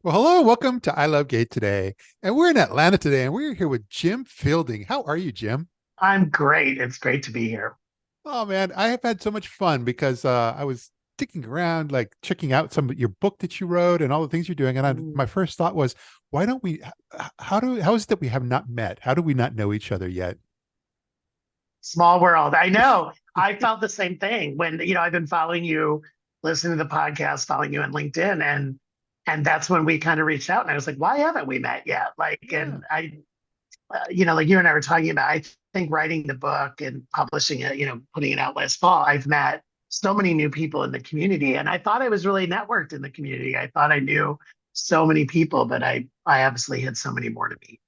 Well, hello, welcome to I Love Gay today. And we're in Atlanta today, and we're here with Jim Fielding. How are you, Jim? I'm great. It's great to be here. Oh man, I have had so much fun because I was sticking around, like checking out some of your book that you wrote and all the things you're doing. And my Mm. first thought was, why don't we? How is it that we have not met? How do we not know each other yet? Small world. I know. I felt the same thing when, I've been following you, listening to the podcast, following you on LinkedIn, and that's when we kind of reached out. And I was like, why haven't we met yet? Yeah. Like you and I were talking about, I think writing the book and publishing it, putting it out last fall, I've met so many new people in the community. And I thought I was really networked in the community. I thought I knew so many people, but I obviously had so many more to meet.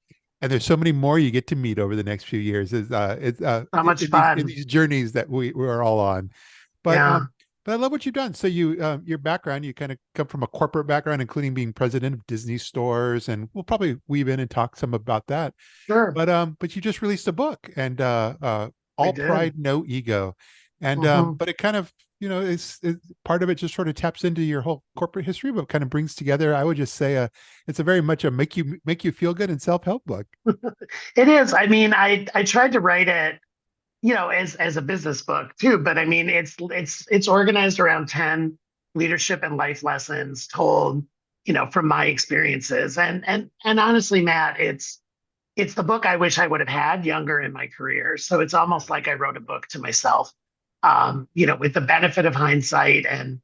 And there's so many more you get to meet over the next few years. So much In fun. these journeys that we're all on. But Yeah. um, but I love what you've done. So your background, you kind of come from a corporate background, including being president of Disney stores, and we'll probably weave in and talk some about that. Sure. But you just released a book, and I All did. Pride, No Ego, and Hmm. but it kind of part of it just sort of taps into your whole corporate history, but kind of brings together. I would just say it's a very much a make you feel good and self help book. It is. I mean, I tried to write it, as a business book too, but I mean, it's organized around 10 leadership and life lessons told, from my experiences. And honestly, Matt, it's the book I wish I would have had younger in my career. So it's Yeah. almost like I wrote a book to myself. With the benefit of hindsight and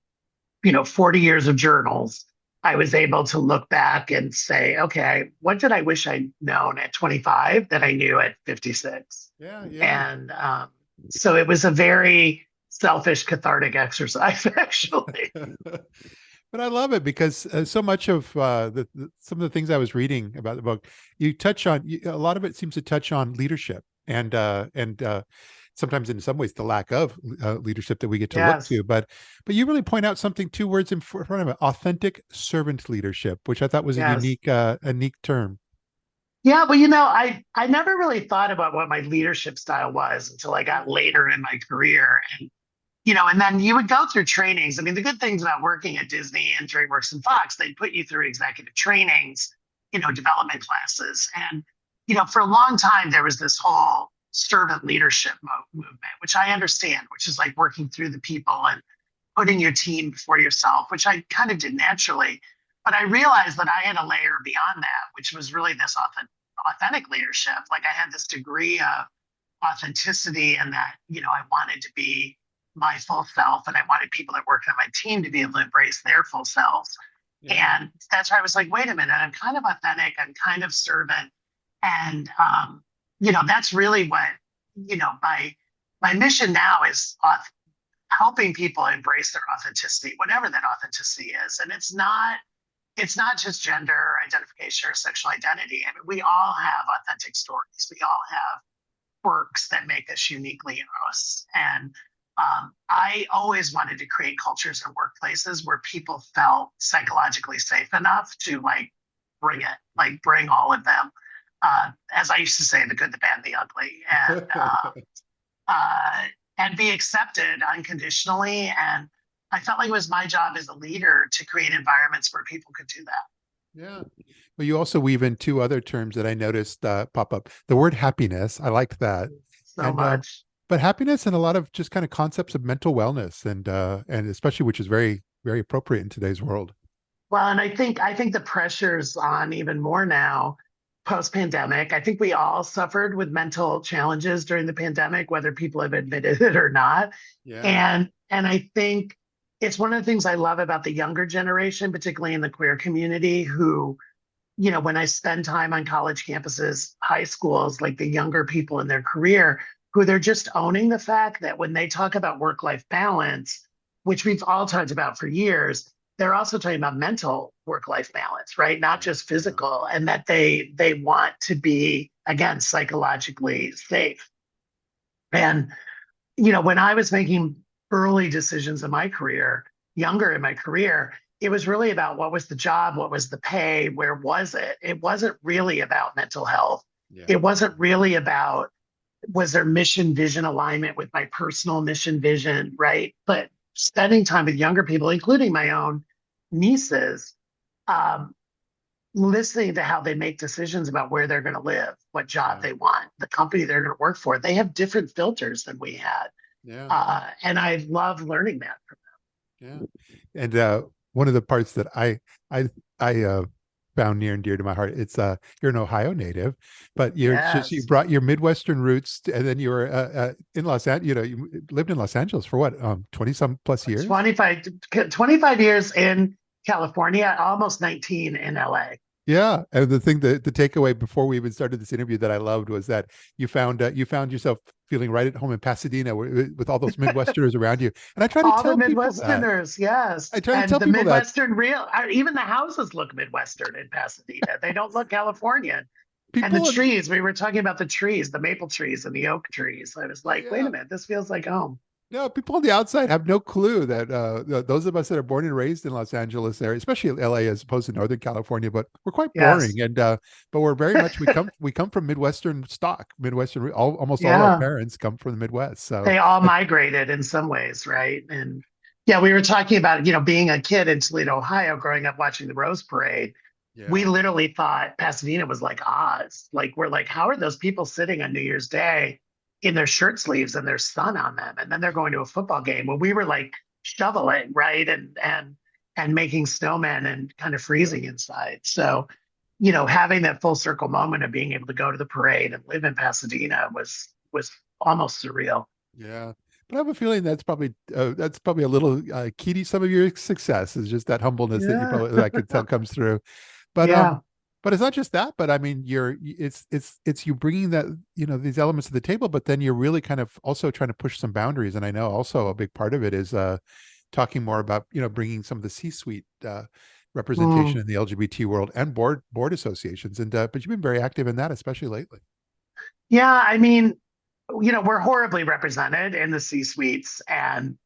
40 years of journals, I was able to look back and say, okay, what did I wish I'd known at 25 that I knew at 56? Yeah, yeah. And so it was a very selfish, cathartic exercise, actually. But I love it because so much of some of the things I was reading about the book, you touch on a lot of it seems to touch on leadership and sometimes in some ways the lack of leadership that we get to look Yes. to. But you really point out something, two words in front of it: authentic servant leadership, which I thought was Yes. a unique term. Yeah, well, I never really thought about what my leadership style was until I got later in my career. And then you would go through trainings. I mean, the good things about working at Disney and DreamWorks and Fox, they put you through executive trainings, development classes. And, for a long time, there was this whole servant leadership movement, which I understand, which is like working through the people and putting your team before yourself, which I kind of did naturally. But I realized that I had a layer beyond that, which was really this authentic leadership. Like I had this degree of authenticity and that, I wanted to be my full self and I wanted people that worked on my team to be able to embrace their full selves. Yeah. And that's why I was like, wait a minute, I'm kind of authentic, I'm kind of servant. And that's really what, my mission now is helping people embrace their authenticity, whatever that authenticity is. And it's not just gender identification or sexual identity. I mean, we all have authentic stories. We all have quirks that make us uniquely us. And I always wanted to create cultures and workplaces where people felt psychologically safe enough to bring it, like bring all of them. As I used to say, the good, the bad, the ugly, uh, and be accepted unconditionally. And I felt like it was my job as a leader to create environments where people could do that. Yeah. Well, you also weave in two other terms that I noticed pop up. The word happiness, I liked that, So and much. but happiness and a lot of just kind of concepts of mental wellness, and especially which is very very appropriate in today's world. Well, and I think the pressure's on even more now post pandemic. I think we all suffered with mental challenges during the pandemic, whether people have admitted it or not. Yeah. And I think it's one of the things I love about the younger generation, particularly in the queer community, who, when I spend time on college campuses, high schools, like the younger people in their career, who they're just owning the fact that when they talk about work-life balance, which we've all talked about for years, they're also talking about mental work-life balance, right? Not Yeah. just Yeah. physical, and that they want to be, again, psychologically safe. And when I was making early decisions in my career, younger in my career, it was really about what was the job, what was the pay, where was it? It wasn't really about mental health. Yeah. It wasn't really about was there mission vision alignment with my personal mission vision, right? But spending time with younger people, including my own nieces, um, listening to how they make decisions about where they're going to live, what job Yeah. they want, the company they're going to work for. They have different filters than we had. Yeah. And I love learning that from Yeah. And one of the parts that I I found near and dear to my heart, it's you're an Ohio native, but them. you're just you Yes. brought your Midwestern roots and then you were in Los Angeles, you lived in Los Angeles for what, 20 some plus years? 25 years in California, almost 19 in LA. Yeah, and the thing that the takeaway before we even started this interview that I loved was that you found yourself feeling right at home in Pasadena with all those Midwesterners around you. And I try to All the tell people that. Midwesterners, yes. I try to And tell the people that Midwestern even the houses look Midwestern in Pasadena. They don't look Californian. And the people trees, we were talking about the trees, the maple trees and the oak trees. I was like, wait yeah, a minute, this feels like home. no, people on the outside have no clue that those of us that are born and raised in Los Angeles area, especially LA as opposed to Northern California, but we're quite Yes. boring and but we're very much we come from Midwestern stock. Midwestern almost all our Yeah. parents come from the Midwest. So They all migrated in some ways, right? And yeah, we were talking about, being a kid in Toledo, Ohio, growing up watching the Rose Parade. We yeah. literally thought Pasadena was like Oz. Like, we're like, how are those people sitting on New Year's Day in their shirt sleeves and there's sun on them? And then they're going to a football game. Well, we were like shoveling, right? And making snowmen and kind of freezing inside. So, having that full circle moment of being able to go to the parade and live in Pasadena was almost surreal. Yeah. But I have a feeling that's probably a little key to some of your success is just that humbleness that you Yeah. probably that I could tell comes through. But Yeah. but it's not just that, but I mean it's you bringing that, these elements to the table, but then you're really kind of also trying to push some boundaries. And I know also a big part of it is talking more about, bringing some of the C-suite representation Mm. in the LGBT world and board associations. And but you've been very active in that, especially lately. Yeah. I mean, we're horribly represented in the C suites and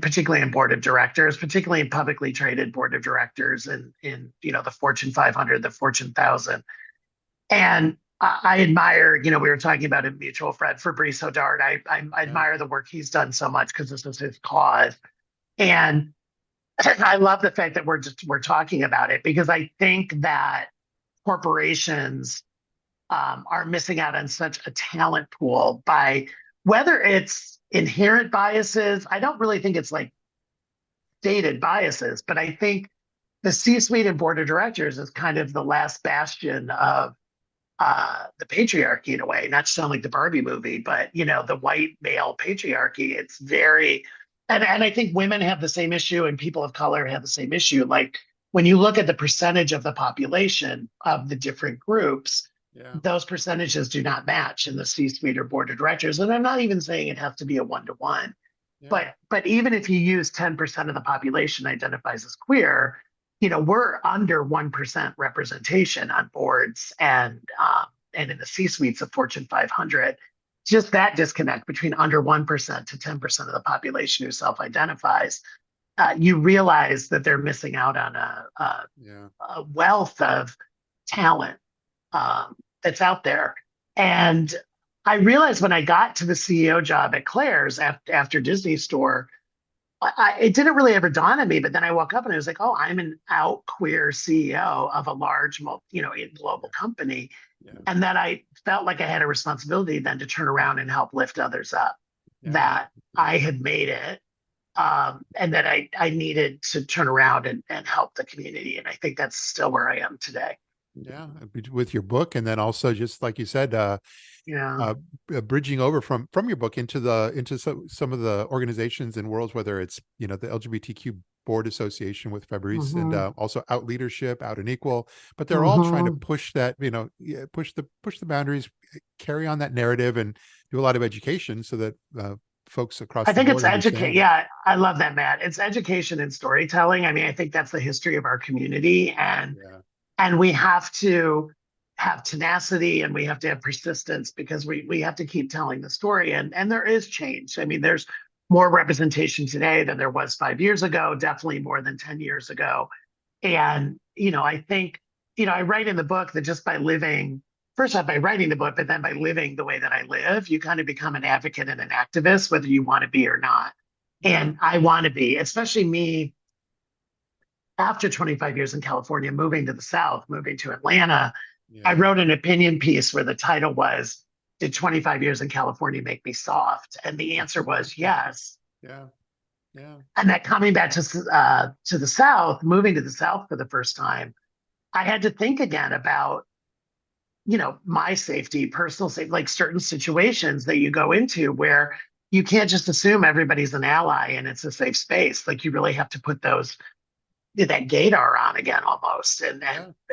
particularly in board of directors, particularly in publicly traded board of directors and in the Fortune 500, the Fortune 1000. And I admire, we were talking about a mutual friend, Fabrice Hodart. I Yeah. admire the work he's done so much because this is his cause. And I love the fact that we're talking about it because I think that corporations are missing out on such a talent pool by whether it's inherent biases. I don't really think it's like stated biases, but I think the C-suite and board of directors is kind of the last bastion of the patriarchy in a way, not to sound like the Barbie movie, but the white male patriarchy. It's very, and I think women have the same issue and people of color have the same issue. Like when you look at the percentage of the population of the different groups, Yeah. those percentages do not match in the C-suite or board of directors. And I'm not even saying it has to be a one-to-one, Yeah. but even if you use 10% of the population identifies as queer, we're under 1% representation on boards and in the C-suites of Fortune 500. Just that disconnect between under 1% to 10% of the population who self-identifies, you realize that they're missing out on Yeah. a wealth of talent that's out there. And I realized when I got to the CEO job at Claire's after Disney Store, it didn't really ever dawn on me. But then I woke up and I was like, oh, I'm an out queer CEO of a large, global company. Yeah. And that I felt like I had a responsibility then to turn around and help lift others up, Yeah. that I had made it. And that I needed to turn around and help the community. And I think that's still where I am today. Yeah, with your book, and then also just like you said, Yeah. uh, bridging over from your book into some of the organizations and worlds, whether it's the LGBTQ board association with Fabrice, and Mm-hmm. also Out Leadership, Out and Equal, but they're all trying to Mm-hmm. push that, yeah, push the boundaries, carry on that narrative, and do a lot of education so that folks across I the think it's board educate. understand. Yeah, I love that, Matt. It's education and storytelling. I mean, I think that's the history of our community, Yeah, and we have to have tenacity and we have to have persistence because we have to keep telling the story. And there is change. I mean, there's more representation today than there was 5 years ago, definitely more than 10 years ago. And, I think, I write in the book that just by living, first off, by writing the book, but then by living the way that I live, you kind of become an advocate and an activist, whether you want to be or not. yeah, And I want to be, especially me after 25 years in California, moving to the South, moving to Atlanta, I Yeah. wrote an opinion piece where the title was, "Did 25 years in California make me soft?" And the answer was yes. Yeah. Yeah. And that coming back to the South, moving to the South for the first time, I had to think again about, my safety, personal safety, like certain situations that you go into where you can't just assume everybody's an ally and it's a safe space. Like you really have to put that gaydar on again almost. Yeah.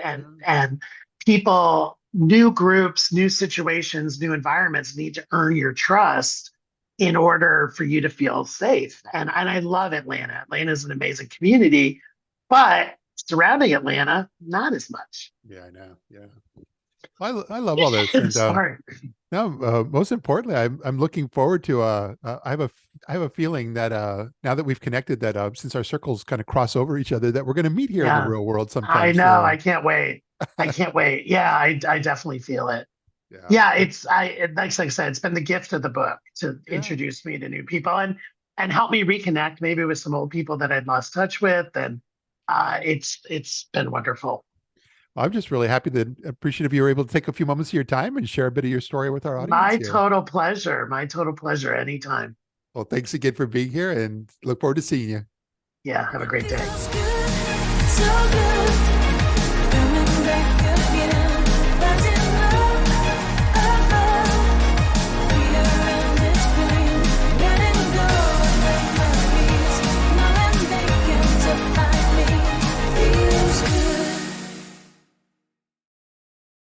And Yeah. and people, new groups, new situations, new environments need to earn your trust in order for you to feel safe. And I love Atlanta. Atlanta is an amazing community, but surrounding Atlanta, not as much. Yeah. I know. Yeah. I love all this. And Sorry. no, most importantly, I'm looking forward to I have a feeling that now that we've connected, that since our circles kind of cross over each other, that we're going to meet here in the Yeah, real world I sometime. know. So I can't wait. I can't wait. Yeah, I definitely feel it. yeah. Yeah, like I said, it's been the gift of the book to Yeah. introduce me to new people and help me reconnect maybe with some old people that I'd lost touch with. And Yeah. it's been wonderful. I'm just really happy that appreciative you were able to take a few moments of your time and share a bit of your story with our audience My here. total pleasure. My total pleasure anytime. Well, thanks again for being here and look forward to seeing you. Yeah, have a great It day. feels good, so good.